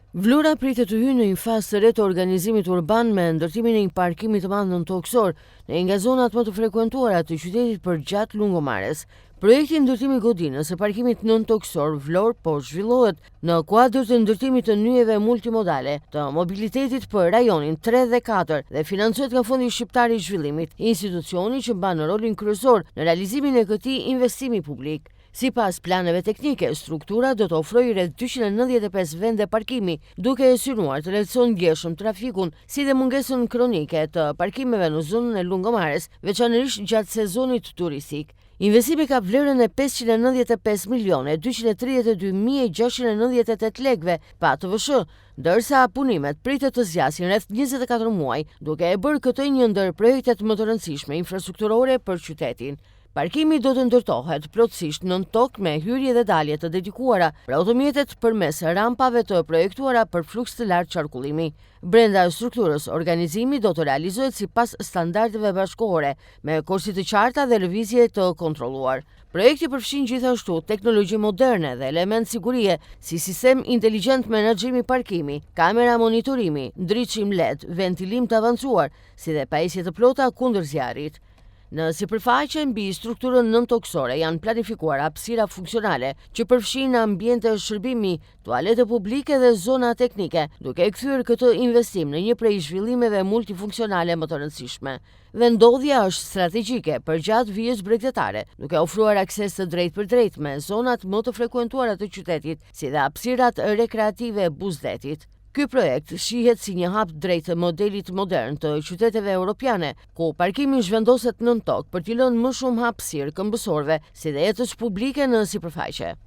Vlora pritet të hyjë në një fazë të re të organizimit urban me ndërtimin e një parkimi të madh nëntokësor në nga zonat më të frekuentuara të qytetit përgjatë lungëmarrjes. Projekti i ndërtimit godinës së parkimit nëntokësor Vlorë po zhvillohet në kuadër të ndërtimit të nyjeve multimodale të mobilitetit për rajonin 3 dhe 4 dhe financohet nga Fondi Shqiptar i Zhvillimit, institucioni që mban rolin kryesor në realizimin e këtij investimi publik. Sipas planeve teknike, struktura do të ofrojë rreth 295 vende parkimi, duke e synuar të lehtëson ndjeshëm trafikun, si dhe mungesën kronike të parkimeve në zonën e lungëmarrjes, veçanërisht gjatë sezonit turistik. Investimi ka vlerën e 595.232.698 lekëve pa TVSH, ndërsa punimet pritet të zgjasin rreth 24 muaj, duke e bërë këtë një ndër projektet më të rëndësishme infrastrukturore për qytetin. Parkimi do të ndërtohet plotësisht nën tokë me hyrje dhe dalje të dedikuara për automjetet përmes rampave të projektuara për fluks të lartë qarkullimi. Brenda strukturës, organizimi do të realizohet sipas standardeve bashkëkohore, me korsi të qarta dhe lëvizje të kontrolluar. Projekti përfshin gjithashtu teknologji moderne dhe element sigurie, si sistem inteligjent menaxhimi parkimi, kamera monitorimi, ndriçim LED, ventilim të avancuar, si dhe pajisje të plota kundër zjarrit. Në sipërfaqe mbi strukturën nëntokësore janë planifikuar hapësira funksionale që përfshin ambiente shërbimi, tualete publike dhe zona teknike, duke kthyer këtë investim në një prej zhvillimeve multifunksionale më të rëndësishme. Vendodhja është strategjike përgjatë vijës bregdetare, duke ofruar akses të drejtë për drejtë me zonat më të frekuentuara të qytetit, si dhe hapësirat rekreative Buzdetit. Ky projekt shihet si një hap drejt modelit modern të qyteteve europiane, ku parkimi zhvendoset nën tokë për t'i lënë më shumë hapësirë këmbësorëve, si dhe jetës publike në sipërfaqe.